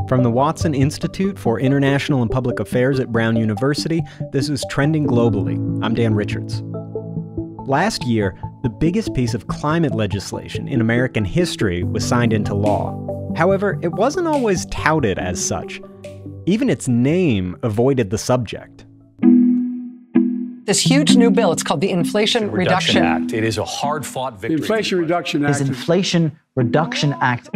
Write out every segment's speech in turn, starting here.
From the Watson Institute for International and Public Affairs at Brown University, this is Trending Globally. I'm Dan Richards. Last year, the biggest piece of climate legislation in American history was signed into law. However, it wasn't always touted as such. Even its name avoided the subject. This huge new bill, it's called the Inflation Reduction Act. It is a hard-fought victory. The Inflation Reduction Act. This Inflation Reduction Act.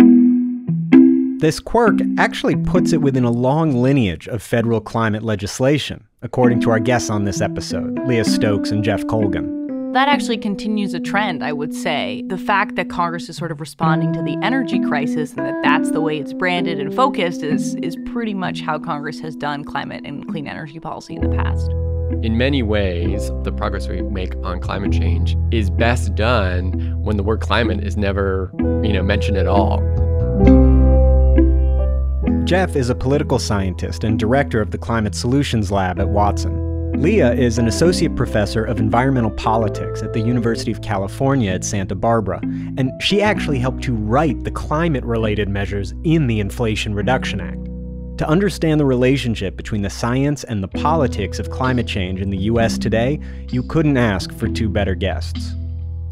This quirk actually puts it within a long lineage of federal climate legislation, according to our guests on this episode, Leah Stokes and Jeff Colgan. That actually continues a trend, I would say. The fact that Congress is sort of responding to the energy crisis and that that's the way it's branded and focused is pretty much how Congress has done climate and clean energy policy in the past. In many ways, the progress we make on climate change is best done when the word climate is never, mentioned at all. Jeff is a political scientist and director of the Climate Solutions Lab at Watson. Leah is an associate professor of environmental politics at the University of California at Santa Barbara, and she actually helped to write the climate-related measures in the Inflation Reduction Act. To understand the relationship between the science and the politics of climate change in the U.S. today, you couldn't ask for two better guests.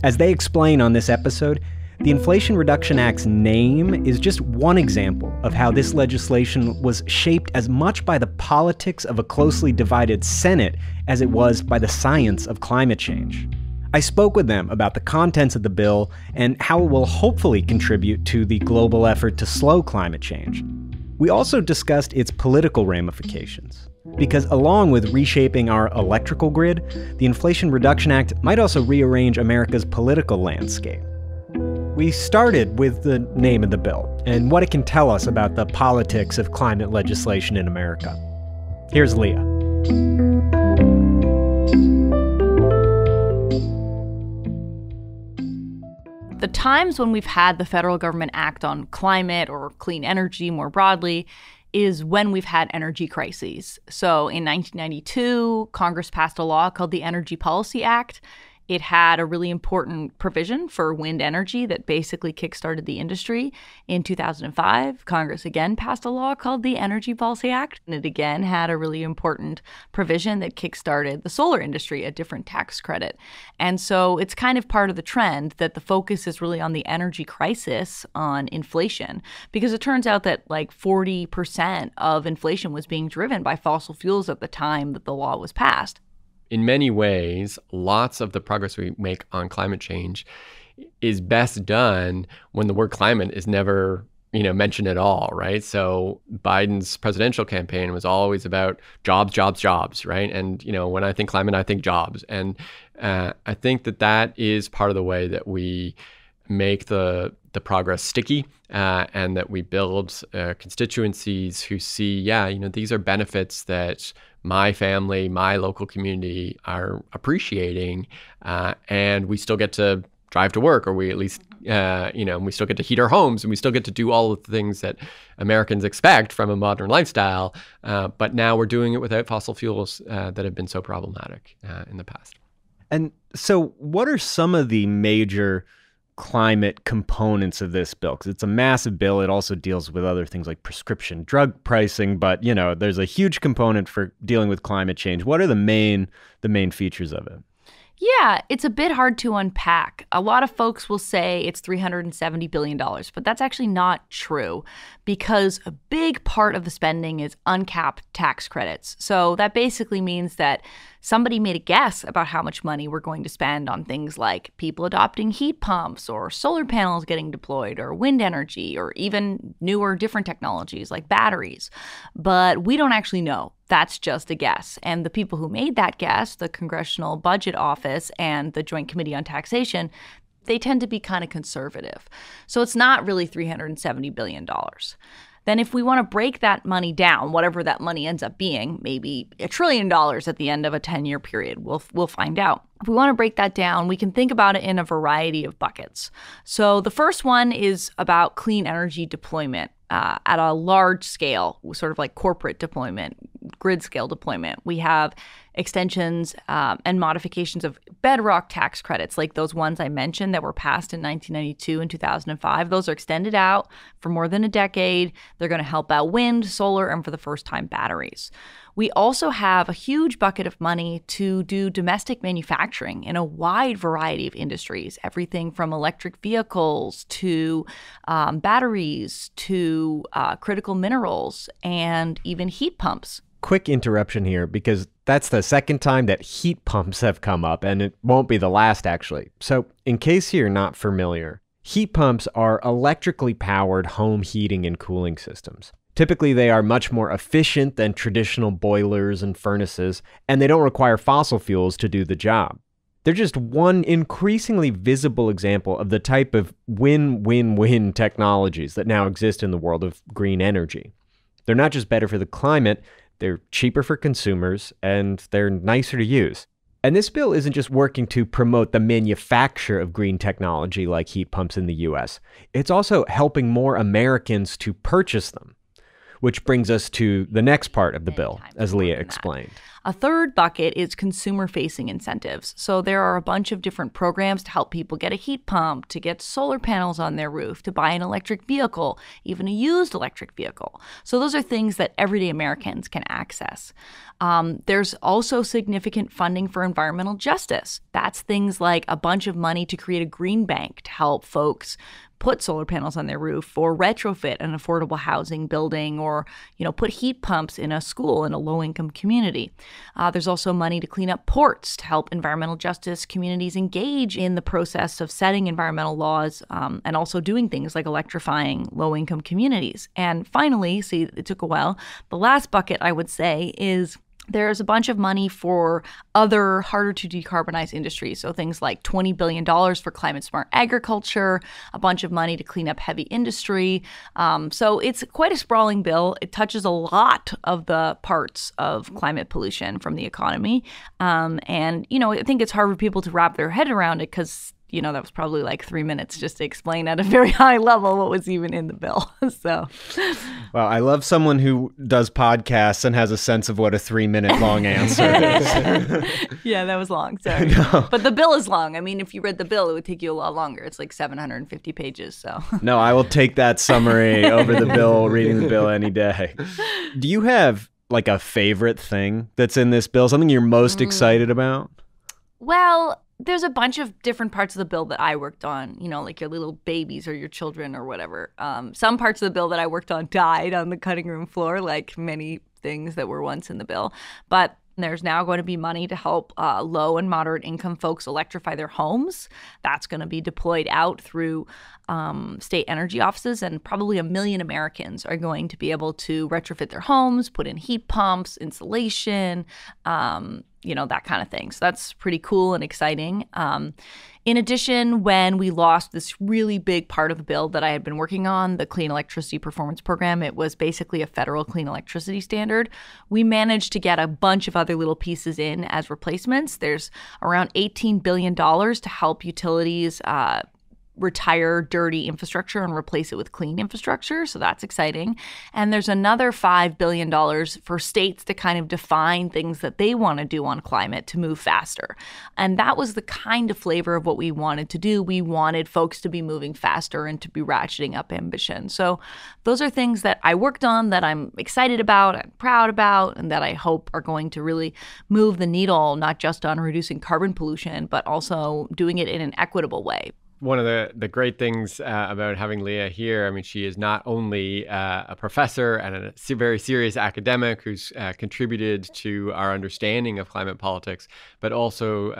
As they explain on this episode, the Inflation Reduction Act's name is just one example of how this legislation was shaped as much by the politics of a closely divided Senate as it was by the science of climate change. I spoke with them about the contents of the bill and how it will hopefully contribute to the global effort to slow climate change. We also discussed its political ramifications. Because along with reshaping our electrical grid, the Inflation Reduction Act might also rearrange America's political landscape. We started with the name of the bill and what it can tell us about the politics of climate legislation in America. Here's Leah. The times when we've had the federal government act on climate or clean energy more broadly is when we've had energy crises. So in 1992, Congress passed a law called the Energy Policy Act. It had a really important provision for wind energy that basically kickstarted the industry. In 2005, Congress again passed a law called the Energy Policy Act, and it again had a really important provision that kickstarted the solar industry, a different tax credit. And so it's kind of part of the trend that the focus is really on the energy crisis, on inflation, because it turns out that like 40% of inflation was being driven by fossil fuels at the time that the law was passed. In many ways, lots of the progress we make on climate change is best done when the word climate is never, mentioned at all, right? So Biden's presidential campaign was always about jobs, jobs, jobs, right? And, when I think climate, I think jobs. And I think that is part of the way that we make the progress sticky and that we build constituencies who see, these are benefits that my family, my local community are appreciating, and we still get to drive to work, or we at least, we still get to heat our homes, and we still get to do all of the things that Americans expect from a modern lifestyle. But now we're doing it without fossil fuels that have been so problematic in the past. And so what are some of the major climate components of this bill? Because it's a massive bill. It also deals with other things like prescription drug pricing, but there's a huge component for dealing with climate change. What are the main features of it? Yeah, it's a bit hard to unpack. A lot of folks will say it's $370 billion, but that's actually not true because a big part of the spending is uncapped tax credits. So that basically means that somebody made a guess about how much money we're going to spend on things like people adopting heat pumps or solar panels getting deployed or wind energy or even newer, different technologies like batteries. But we don't actually know. That's just a guess. And the people who made that guess, the Congressional Budget Office and the Joint Committee on Taxation, they tend to be kind of conservative. So it's not really $370 billion. Then if we want to break that money down, whatever that money ends up being, maybe $1 trillion at the end of a 10-year period, we'll find out. If we want to break that down, we can think about it in a variety of buckets. So the first one is about clean energy deployment at a large scale, sort of like corporate deployment. grid scale deployment. We have extensions and modifications of bedrock tax credits, like those ones I mentioned that were passed in 1992 and 2005. Those are extended out for more than a decade. They're going to help out wind, solar, and for the first time, batteries. We also have a huge bucket of money to do domestic manufacturing in a wide variety of industries, everything from electric vehicles to batteries to critical minerals and even heat pumps. Quick interruption here, because that's the second time that heat pumps have come up, and it won't be the last, actually. So in case you're not familiar, heat pumps are electrically powered home heating and cooling systems. Typically, they are much more efficient than traditional boilers and furnaces, and they don't require fossil fuels to do the job. They're just one increasingly visible example of the type of win-win-win technologies that now exist in the world of green energy. They're not just better for the climate, they're cheaper for consumers, and they're nicer to use. And this bill isn't just working to promote the manufacture of green technology like heat pumps in the US. It's also helping more Americans to purchase them. Which brings us to the next part of the bill, as Leah explained. A third bucket is consumer-facing incentives. So there are a bunch of different programs to help people get a heat pump, to get solar panels on their roof, to buy an electric vehicle, even a used electric vehicle. So those are things that everyday Americans can access. There's also significant funding for environmental justice. That's things like a bunch of money to create a green bank to help folks put solar panels on their roof or retrofit an affordable housing building or, put heat pumps in a school in a low-income community. There's also money to clean up ports to help environmental justice communities engage in the process of setting environmental laws and also doing things like electrifying low-income communities. And finally, see, it took a while, the last bucket I would say is there's a bunch of money for other harder to decarbonize industries. So things like $20 billion for climate smart agriculture, a bunch of money to clean up heavy industry. So it's quite a sprawling bill. It touches a lot of the parts of climate pollution from the economy. And, I think it's hard for people to wrap their head around it because that was probably like 3 minutes just to explain at a very high level what was even in the bill. So, well, I love someone who does podcasts and has a sense of what a 3-minute long answer is. Yeah, that was long. Sorry. No. But the bill is long. I mean, if you read the bill, it would take you a lot longer. It's like 750 pages. So. No, I will take that summary over the bill, reading the bill any day. Do you have like a favorite thing that's in this bill? Something you're most excited about? Well, there's a bunch of different parts of the bill that I worked on, like your little babies or your children or whatever. Some parts of the bill that I worked on died on the cutting room floor, like many things that were once in the bill. But there's now going to be money to help low and moderate income folks electrify their homes. That's going to be deployed out through state energy offices, and probably 1 million Americans are going to be able to retrofit their homes, put in heat pumps, insulation, that kind of thing. So that's pretty cool and exciting. In addition, when we lost this really big part of the bill that I had been working on, the Clean Electricity Performance Program, it was basically a federal clean electricity standard. We managed to get a bunch of other little pieces in as replacements. There's around $18 billion to help utilities retire dirty infrastructure and replace it with clean infrastructure. So that's exciting. And there's another $5 billion for states to kind of define things that they want to do on climate to move faster. And that was the kind of flavor of what we wanted to do. We wanted folks to be moving faster and to be ratcheting up ambition. So those are things that I worked on that I'm excited about, I'm proud about, and that I hope are going to really move the needle, not just on reducing carbon pollution, but also doing it in an equitable way. One of the great things about having Leah here, I mean, she is not only a professor and a very serious academic who's contributed to our understanding of climate politics, but also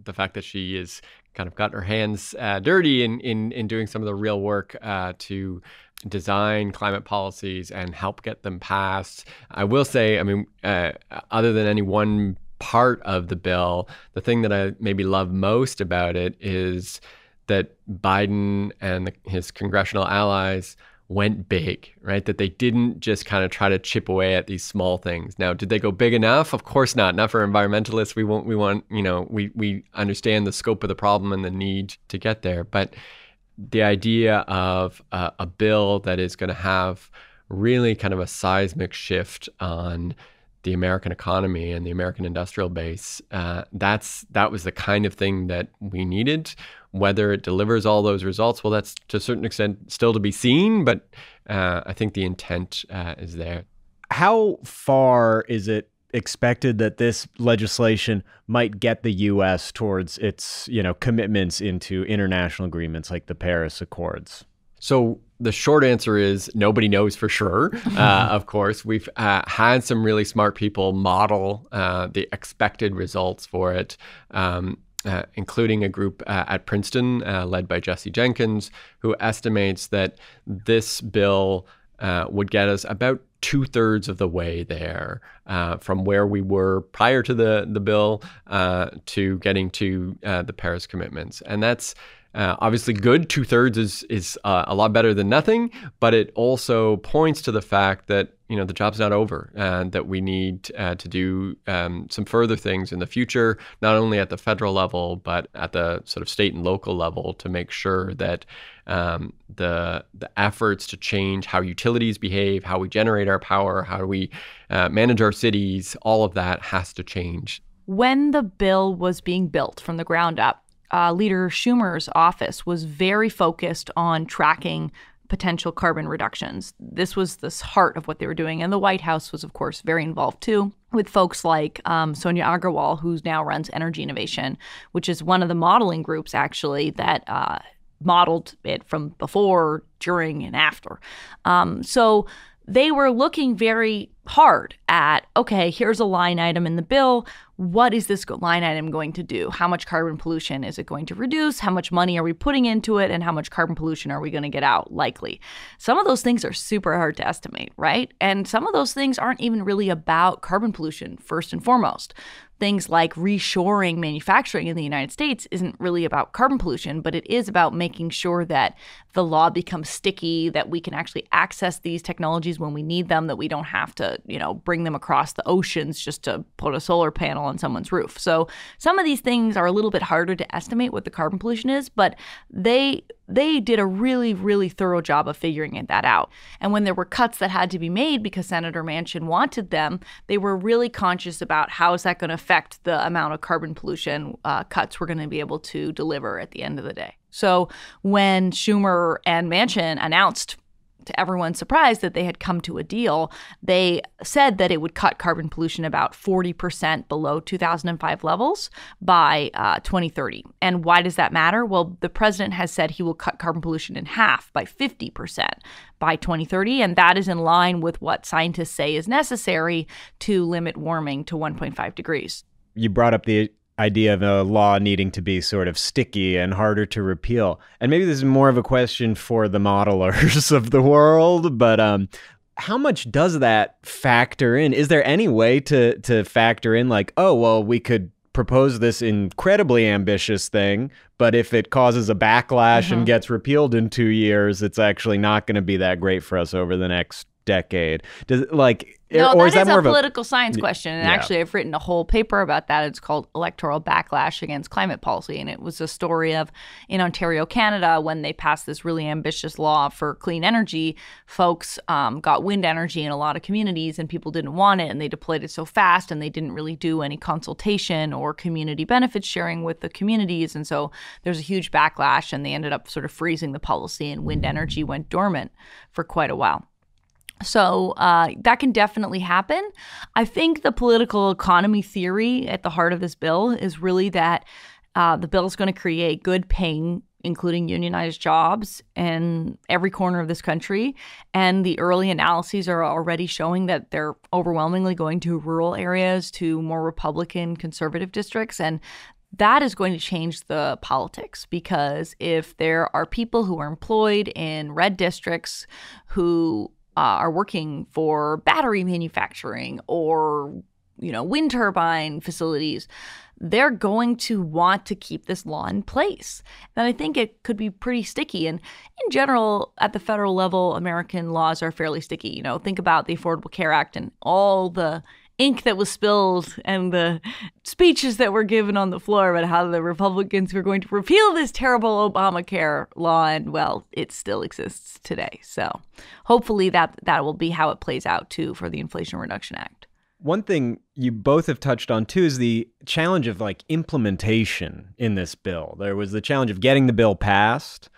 the fact that she has kind of got her hands dirty in doing some of the real work to design climate policies and help get them passed. I will say, I mean, other than any one part of the bill, the thing that I maybe love most about it is that Biden and his congressional allies went big, right? That they didn't just kind of try to chip away at these small things. Now, did they go big enough? Of course not. Not for environmentalists. We understand the scope of the problem and the need to get there. But the idea of a bill that is going to have really kind of a seismic shift on the American economy and the American industrial base. That was the kind of thing that we needed. Whether it delivers all those results, well, that's to a certain extent still to be seen, but I think the intent is there. How far is it expected that this legislation might get the U.S. towards its, commitments into international agreements like the Paris Accords? So the short answer is nobody knows for sure. Of course, we've had some really smart people model the expected results for it, including a group at Princeton led by Jesse Jenkins, who estimates that this bill would get us about 2/3 of the way there from where we were prior to the bill to getting to the Paris commitments. And that's obviously good. 2/3 is a lot better than nothing, but it also points to the fact that the job's not over and that we need to do some further things in the future, not only at the federal level, but at the sort of state and local level to make sure that the efforts to change how utilities behave, how we generate our power, how we manage our cities, all of that has to change. When the bill was being built from the ground up, Leader Schumer's office was very focused on tracking potential carbon reductions. This was the heart of what they were doing. And the White House was, of course, very involved, too, with folks like Sonia Agrawal, who now runs Energy Innovation, which is one of the modeling groups, actually, that modeled it from before, during, and after. So they were looking very hard at, okay, here's a line item in the bill. What is this line item going to do? How much carbon pollution is it going to reduce? How much money are we putting into it? And how much carbon pollution are we going to get out likely? Some of those things are super hard to estimate, right? And some of those things aren't even really about carbon pollution, first and foremost. Things like reshoring manufacturing in the United States isn't really about carbon pollution, but it is about making sure that the law becomes sticky, that we can actually access these technologies when we need them, that we don't have to, bring them across the oceans just to put a solar panel on someone's roof. So some of these things are a little bit harder to estimate what the carbon pollution is, but they did a really, really thorough job of figuring that out. And when there were cuts that had to be made because Senator Manchin wanted them, they were really conscious about how is that going to affect the amount of carbon pollution cuts we're going to be able to deliver at the end of the day. So when Schumer and Manchin announced, to everyone's surprise, that they had come to a deal, they said that it would cut carbon pollution about 40% below 2005 levels by 2030. And why does that matter? Well, the president has said he will cut carbon pollution in half by 50% by 2030. And that is in line with what scientists say is necessary to limit warming to 1.5 degrees. You brought up the idea of a law needing to be sort of sticky and harder to repeal. And maybe this is more of a question for the modelers of the world, but how much does that factor in? Is there any way to factor in like, oh, well, we could propose this incredibly ambitious thing, but if it causes a backlash and gets repealed in 2 years, it's actually not going to be that great for us over the next decade? Does No, or that is more a political science question. And actually, I've written a whole paper about that. It's called Electoral Backlash Against Climate Policy. And it was a story of in Ontario, Canada, when they passed this really ambitious law for clean energy, folks got wind energy in a lot of communities and people didn't want it. And they deployed it so fast and they didn't really do any consultation or community benefits sharing with the communities. And so there's a huge backlash and they ended up sort of freezing the policy and wind energy went dormant for quite a while. So that can definitely happen. I think the political economy theory at the heart of this bill is really that the bill is going to create good paying, including unionized jobs in every corner of this country. And the early analyses are already showing that they're overwhelmingly going to rural areas, to more Republican conservative districts. And that is going to change the politics, because if there are people who are employed in red districts who are working for battery manufacturing or, wind turbine facilities, they're going to want to keep this law in place. And I think it could be pretty sticky. And in general, at the federal level, American laws are fairly sticky. Think about the Affordable Care Act and all the ink that was spilled and the speeches that were given on the floor about how the Republicans were going to repeal this terrible Obamacare law. And, well, it still exists today. So hopefully that will be how it plays out, too, for the Inflation Reduction Act. One thing you both have touched on too is the challenge of like implementation in this bill. There was the challenge of getting the bill passed,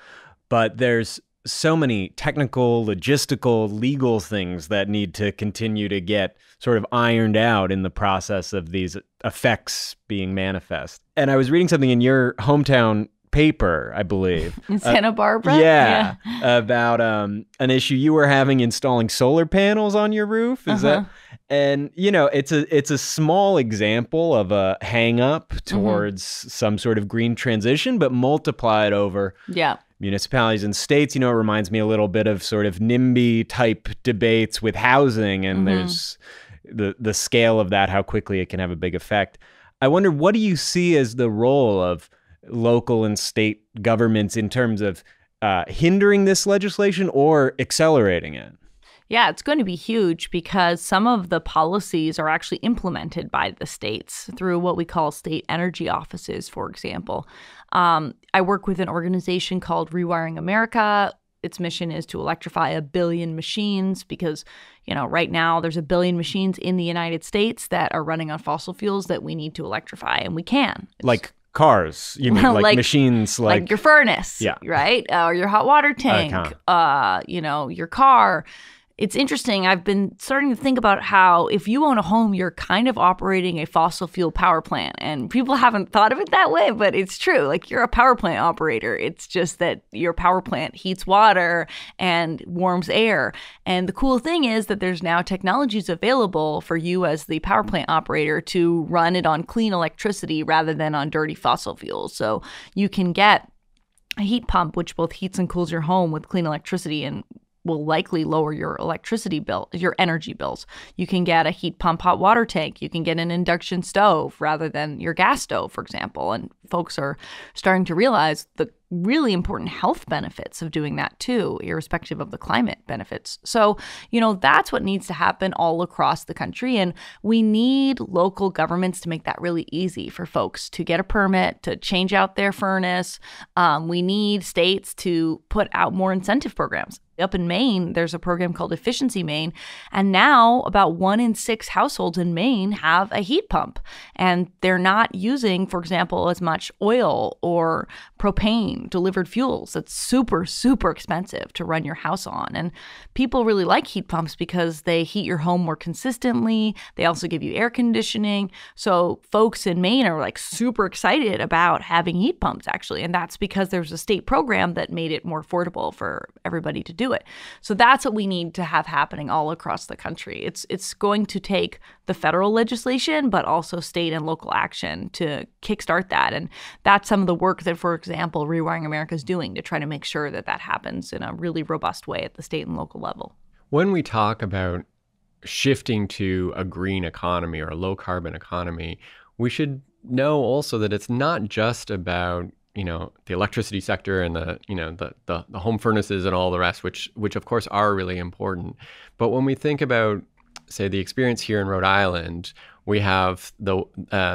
but there's so many technical, logistical, legal things that need to continue to get sort of ironed out in the process of these effects being manifest. And I was reading something in your hometown paper, I believe. In Santa Barbara? Yeah. About an issue you were having installing solar panels on your roof. Is that? And, you know, it's a small example of a hang up towards some sort of green transition, but multiplied over municipalities and states. You know, it reminds me a little bit of sort of NIMBY type debates with housing, and there's the scale of that, how quickly it can have a big effect. I wonder, what do you see as the role of local and state governments in terms of hindering this legislation or accelerating it? Yeah, it's going to be huge because some of the policies are actually implemented by the states through what we call state energy offices, for example. I work with an organization called Rewiring America. Its mission is to electrify 1 billion machines because, you know, right now there's 1 billion machines in the United States that are running on fossil fuels that we need to electrify, and we can. Like cars, you mean, like machines, like your furnace, right? Or your hot water tank, you know, your car. It's interesting. I've been starting to think about how if you own a home, you're kind of operating a fossil fuel power plant. And people haven't thought of it that way, but it's true. Like, you're a power plant operator. It's just that your power plant heats water and warms air. And the cool thing is that there's now technologies available for you as the power plant operator to run it on clean electricity rather than on dirty fossil fuels. So you can get a heat pump, which both heats and cools your home with clean electricity and will likely lower your electricity bill, your energy bills. You can get a heat pump hot water tank. You can get an induction stove rather than your gas stove, for example. And folks are starting to realize the really important health benefits of doing that too, irrespective of the climate benefits. So, you know, that's what needs to happen all across the country. And we need local governments to make that really easy for folks to get a permit, to change out their furnace. We need states to put out more incentive programs. Up in Maine, there's a program called Efficiency Maine, and now about 1 in 6 households in Maine have a heat pump, and they're not using, for example, as much oil or propane delivered fuels. That's super, super expensive to run your house on, and people really like heat pumps because they heat your home more consistently. They also give you air conditioning, so folks in Maine are like super excited about having heat pumps, actually, and that's because there's a state program that made it more affordable for everybody to do it. So that's what we need to have happening all across the country. It's going to take the federal legislation, but also state and local action to kickstart that. And that's some of the work that, for example, Rewiring America is doing to try to make sure that that happens in a really robust way at the state and local level. When we talk about shifting to a green economy or a low carbon economy, we should know also that it's not just about, you know, the electricity sector and the home furnaces and all the rest, which of course are really important. But when we think about, say, the experience here in Rhode Island, we have the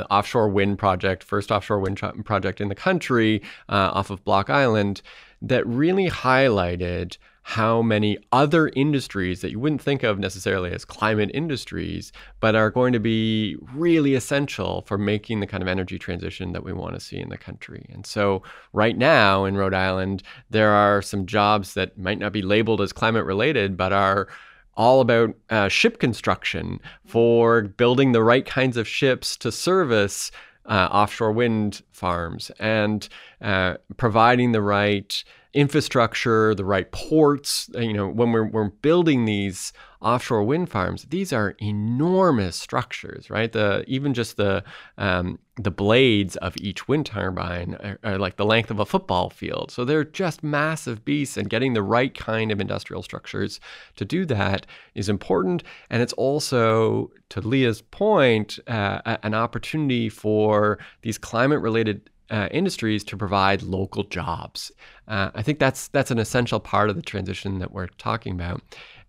offshore wind project, first offshore wind project in the country off of Block Island, that really highlighted how many other industries that you wouldn't think of necessarily as climate industries, but are going to be really essential for making the kind of energy transition that we want to see in the country. And so right now in Rhode Island, there are some jobs that might not be labeled as climate related, but are all about ship construction for building the right kinds of ships to service offshore wind farms and providing the right infrastructure, the right ports. You know, when we're building these offshore wind farms, these are enormous structures, right? Even just the blades of each wind turbine are like the length of a football field. So they're just massive beasts, and getting the right kind of industrial structures to do that is important. And it's also, to Leah's point, an opportunity for these climate-related industries to provide local jobs. I think that's an essential part of the transition that we're talking about.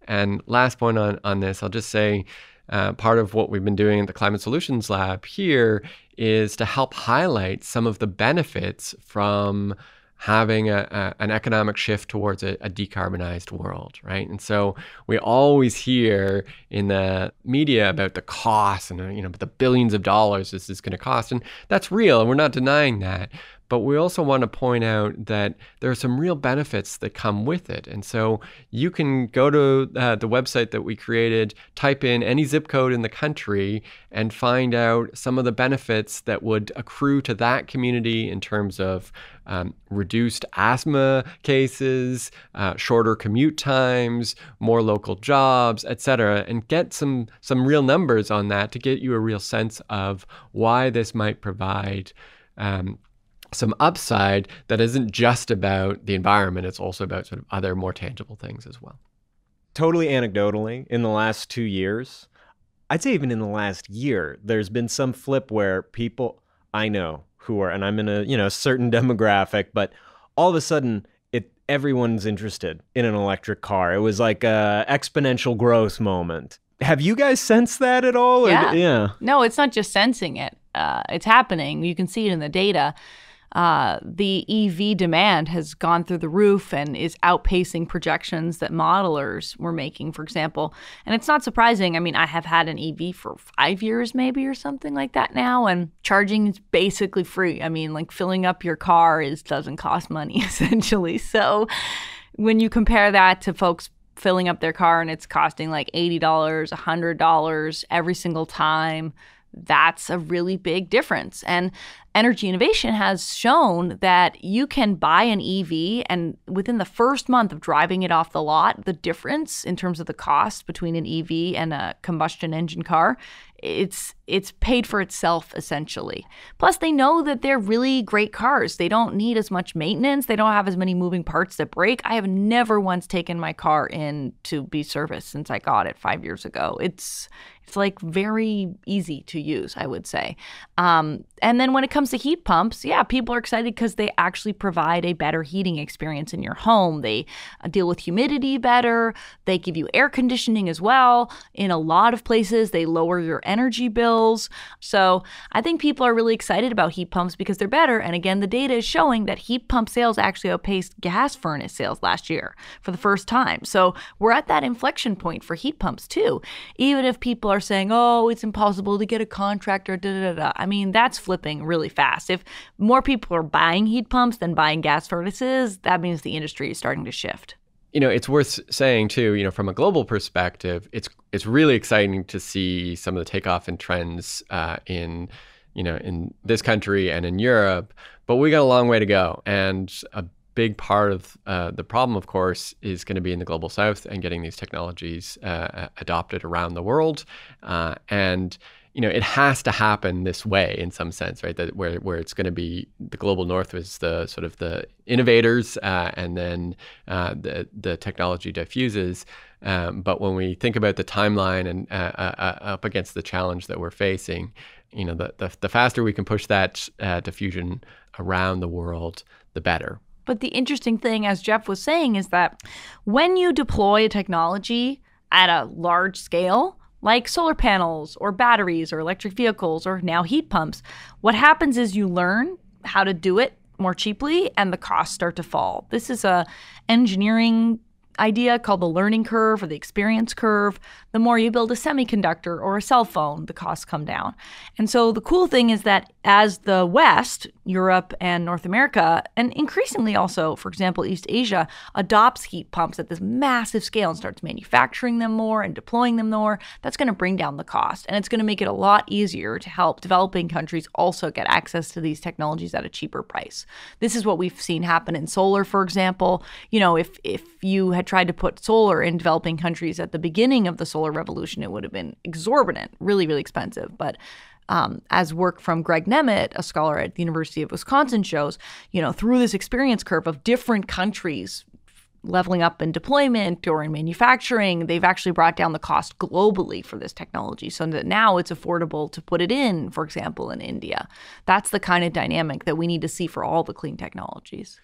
And last point on this, I'll just say part of what we've been doing at the Climate Solutions Lab here is to help highlight some of the benefits from having an economic shift towards a decarbonized world, right? And so we always hear in the media about the cost and the billions of dollars this is going to cost, and that's real, and we're not denying that. But we also want to point out that there are some real benefits that come with it. And so you can go to the website that we created, type in any zip code in the country, and find out some of the benefits that would accrue to that community in terms of reduced asthma cases, shorter commute times, more local jobs, et cetera, and get some real numbers on that to get you a real sense of why this might provide some upside that isn't just about the environment. It's also about sort of other more tangible things as well. Totally anecdotally, in the last 2 years, I'd say even in the last year, there's been some flip where people I know who are, and I'm in a certain demographic, but all of a sudden everyone's interested in an electric car. It was like a exponential growth moment. Have you guys sensed that at all? Yeah. No, it's not just sensing it. It's happening. You can see it in the data. The EV demand has gone through the roof and is outpacing projections that modelers were making, for example. And it's not surprising. I mean, I have had an EV for 5 years maybe or something like that now, and charging is basically free. I mean, like filling up your car doesn't cost money essentially. So when you compare that to folks filling up their car and it's costing like $80, $100 every single time, that's a really big difference. And Energy Innovation has shown that you can buy an EV and within the first month of driving it off the lot, the difference in terms of the cost between an EV and a combustion engine car, it's paid for itself essentially. Plus, they know that they're really great cars. They don't need as much maintenance. They don't have as many moving parts that break. I have never once taken my car in to be serviced since I got it 5 years ago. It's like very easy to use, I would say. And then when it comes to heat pumps, yeah, people are excited because they actually provide a better heating experience in your home. They deal with humidity better. They give you air conditioning as well. In a lot of places, they lower your energy bills. So I think people are really excited about heat pumps because they're better. And again, the data is showing that heat pump sales actually outpaced gas furnace sales last year for the first time. So we're at that inflection point for heat pumps too. Even if people are saying, oh, it's impossible to get a contractor, I mean, that's flipping really fast. If more people are buying heat pumps than buying gas furnaces, that means the industry is starting to shift. It's worth saying too, from a global perspective, it's really exciting to see some of the takeoff and trends in this country and in Europe, but we got a long way to go. And a big part of the problem, of course, is going to be in the global south and getting these technologies adopted around the world. And it has to happen this way in some sense, right? That where it's going to be the global north is the sort of the innovators, and then the technology diffuses. But when we think about the timeline and up against the challenge that we're facing, the faster we can push that diffusion around the world, the better. But the interesting thing, as Jeff was saying, is that when you deploy a technology at a large scale, like solar panels or batteries or electric vehicles or now heat pumps, what happens is you learn how to do it more cheaply and the costs start to fall. This is a engineering idea called the learning curve or the experience curve. The more you build a semiconductor or a cell phone, the costs come down. And so the cool thing is that as the West, Europe and North America, and increasingly also, for example, East Asia, adopts heat pumps at this massive scale and starts manufacturing them more and deploying them more, that's going to bring down the cost. And it's going to make it a lot easier to help developing countries also get access to these technologies at a cheaper price. This is what we've seen happen in solar, for example. If you had tried to put solar in developing countries at the beginning of the solar revolution, it would have been exorbitant, really, really expensive. But as work from Greg Nemeth, a scholar at the University of Wisconsin, shows, through this experience curve of different countries leveling up in deployment or in manufacturing, they've actually brought down the cost globally for this technology so that now it's affordable to put it in, for example, in India. That's the kind of dynamic that we need to see for all the clean technologies.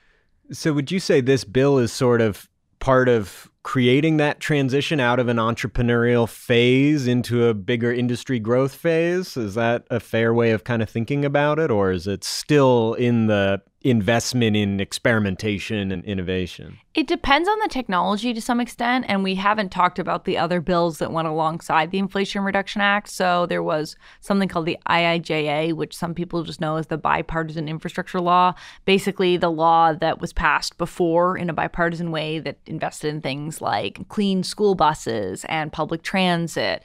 So would you say this bill is sort of part of creating that transition out of an entrepreneurial phase into a bigger industry growth phase? Is that a fair way of kind of thinking about it, or is it still in the investment in experimentation and innovation? It depends on the technology to some extent, and we haven't talked about the other bills that went alongside the Inflation Reduction Act. So there was something called the IIJA, which some people just know as the Bipartisan Infrastructure Law, basically the law that was passed before in a bipartisan way that invested in things like clean school buses and public transit.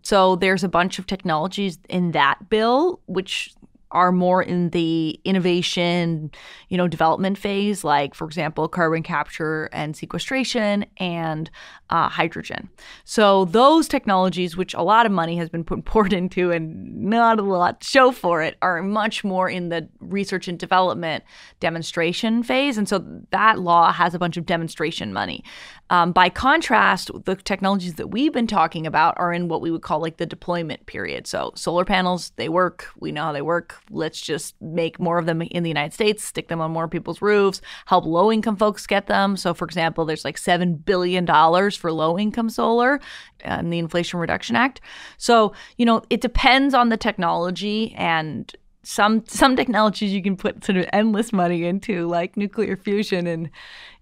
So there's a bunch of technologies in that bill, which are more in the innovation, development phase, like, for example, carbon capture and sequestration and hydrogen. So those technologies, which a lot of money has been poured into and not a lot to show for it, are much more in the research and development demonstration phase. And so that law has a bunch of demonstration money. By contrast, the technologies that we've been talking about are in what we would call like the deployment period. So solar panels, they work. We know how they work. Let's just make more of them in the United States, stick them on more people's roofs, help low-income folks get them. So, for example, there's like $7 billion for low-income solar in the Inflation Reduction Act. So, it depends on the technology, and some technologies you can put sort of endless money into, like nuclear fusion, and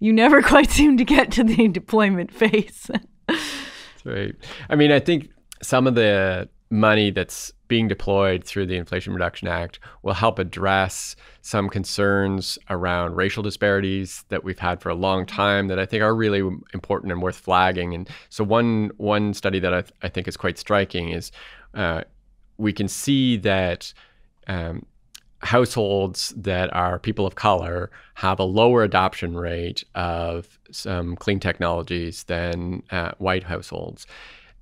you never quite seem to get to the deployment phase. That's right. I mean, I think some of the money that's being deployed through the Inflation Reduction Act will help address some concerns around racial disparities that we've had for a long time that I think are really important and worth flagging. And so one study that I think is quite striking is we can see that households that are people of color have a lower adoption rate of some clean technologies than white households.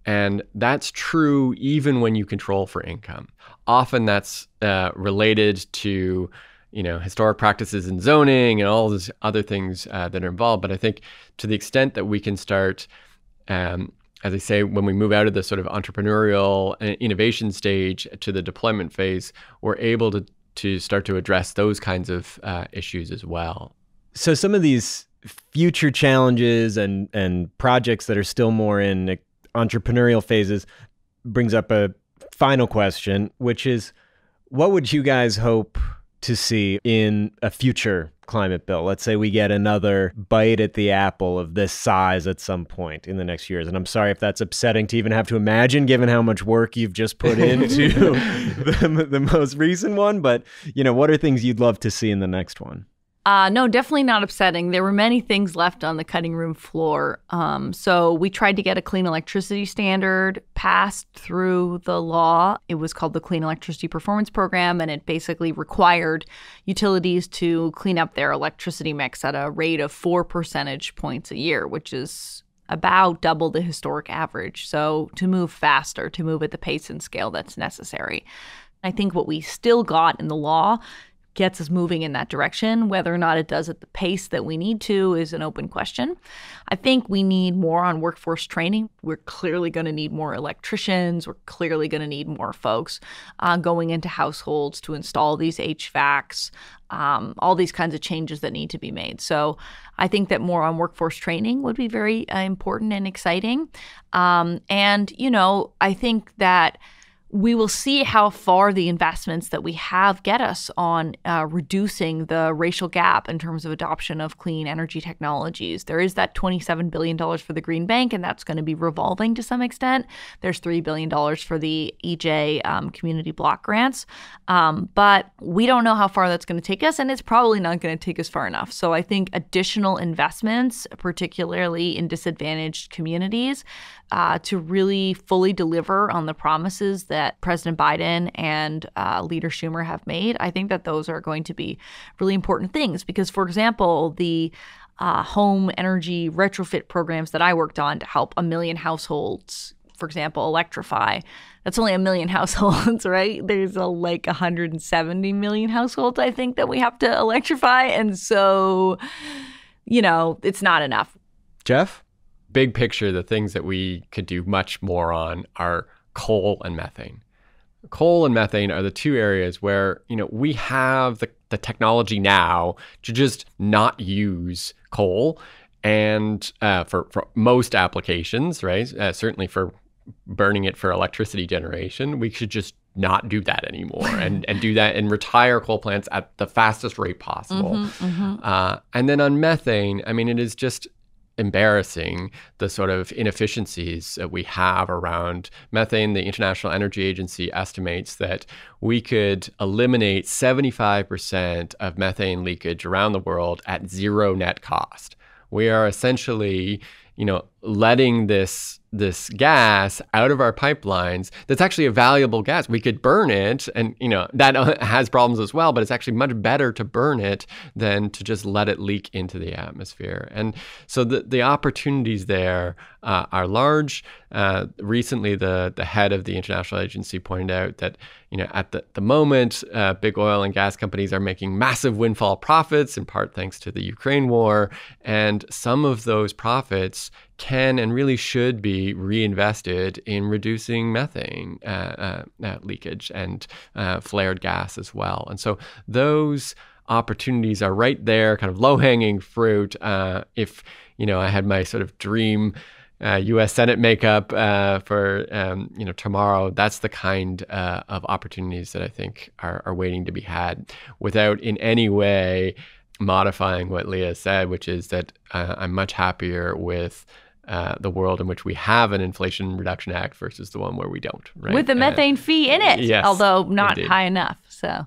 And that's true even when you control for income. Often that's related to, historic practices in zoning and all these other things that are involved. But I think to the extent that we can start, as I say, when we move out of the sort of entrepreneurial innovation stage to the deployment phase, we're able to start to address those kinds of issues as well. So some of these future challenges and projects that are still more in entrepreneurial phases brings up a final question, which is, what would you guys hope to see in a future climate bill? Let's say we get another bite at the apple of this size at some point in the next years. And I'm sorry if that's upsetting to even have to imagine, given how much work you've just put into the most recent one. But, what are things you'd love to see in the next one? No, definitely not upsetting. There were many things left on the cutting room floor. So we tried to get a clean electricity standard passed through the law. It was called the Clean Electricity Performance Program, and it basically required utilities to clean up their electricity mix at a rate of 4 percentage points a year, which is about double the historic average. So to move faster, to move at the pace and scale that's necessary. I think what we still got in the law gets us moving in that direction. Whether or not it does at the pace that we need to is an open question. I think we need more on workforce training. We're clearly going to need more electricians. We're clearly going to need more folks going into households to install these HVACs, all these kinds of changes that need to be made. So I think that more on workforce training would be very important and exciting. I think that we will see how far the investments that we have get us on reducing the racial gap in terms of adoption of clean energy technologies. There is that $27 billion for the Green Bank, and that's going to be revolving to some extent. There's $3 billion for the EJ community block grants. But we don't know how far that's going to take us, and it's probably not going to take us far enough. So I think additional investments, particularly in disadvantaged communities, to really fully deliver on the promises that President Biden and Leader Schumer have made. I think that those are going to be really important things because, for example, the home energy retrofit programs that I worked on to help 1 million households, for example, electrify. That's only 1 million households, right? There's like 170 million households, I think, that we have to electrify. And so, it's not enough. Jeff? Big picture, the things that we could do much more on are coal and methane. Coal and methane are the two areas where, we have the technology now to just not use coal And for most applications, right, certainly for burning it for electricity generation, we should just not do that anymore and do that and retire coal plants at the fastest rate possible. And then on methane, I mean, it is just embarrassing the sort of inefficiencies that we have around methane. The International Energy Agency estimates that we could eliminate 75% of methane leakage around the world at zero net cost. We are essentially, letting this gas out of our pipelines that's actually a valuable gas. We could burn it, and that has problems as well, but it's actually much better to burn it than to just let it leak into the atmosphere. And so the opportunities there are large. Recently, the head of the international agency pointed out that at the moment, big oil and gas companies are making massive windfall profits, in part thanks to the Ukraine war, and some of those profits can and really should be reinvested in reducing methane leakage and flared gas as well. And so those opportunities are right there, kind of low-hanging fruit. If I had my sort of dream U.S. Senate makeup for tomorrow, that's the kind of opportunities that I think are waiting to be had, without in any way modifying what Leah said, which is that I'm much happier with the world in which we have an Inflation Reduction Act versus the one where we don't. Right? With the methane fee in it, yes, although not indeed. high enough. So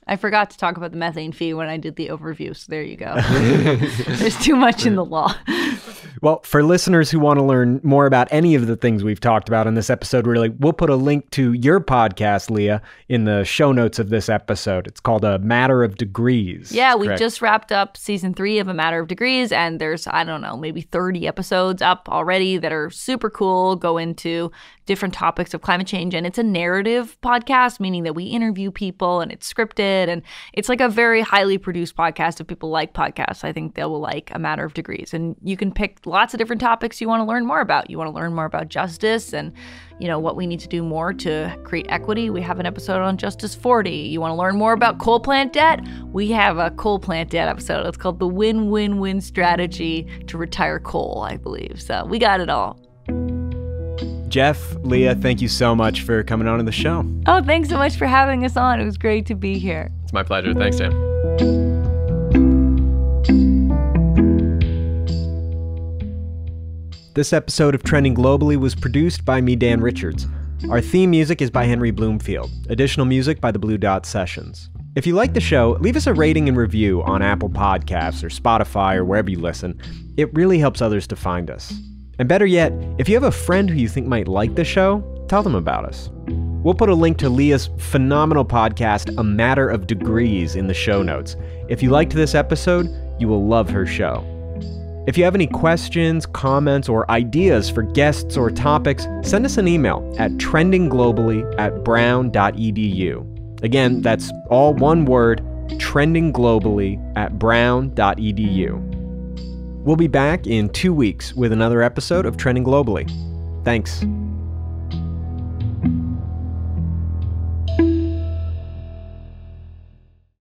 I forgot to talk about the methane fee when I did the overview, so there you go. There's too much in the law. Well, for listeners who want to learn more about any of the things we've talked about in this episode, we'll put a link to your podcast, Leah, in the show notes of this episode. It's called A Matter of Degrees. Yeah, we just wrapped up season 3 of A Matter of Degrees, and there's, maybe 30 episodes up already that are super cool, go into different topics of climate change. And it's a narrative podcast, meaning that we interview people and it's scripted, and it's like a very highly produced podcast. If people like podcasts, I think they will like A Matter of Degrees. And you can pick lots of different topics you want to learn more about. You want to learn more about justice and, what we need to do more to create equity. We have an episode on Justice 40. You want to learn more about coal plant debt? We have a coal plant debt episode. It's called The Win-Win-Win Strategy to Retire Coal, I believe. So we got it all. Jeff, Leah, thank you so much for coming on to the show. Oh, thanks so much for having us on. It was great to be here. It's my pleasure. Thanks, Dan. This episode of Trending Globally was produced by me, Dan Richards. Our theme music is by Henry Bloomfield. Additional music by the Blue Dot Sessions. If you like the show, leave us a rating and review on Apple Podcasts or Spotify or wherever you listen. It really helps others to find us. And better yet, if you have a friend who you think might like the show, tell them about us. We'll put a link to Leah's phenomenal podcast, A Matter of Degrees, in the show notes. If you liked this episode, you will love her show. If you have any questions, comments, or ideas for guests or topics, send us an email at trendingglobally@brown.edu. Again, that's all one word, trendingglobally@brown.edu. We'll be back in 2 weeks with another episode of Trending Globally. Thanks.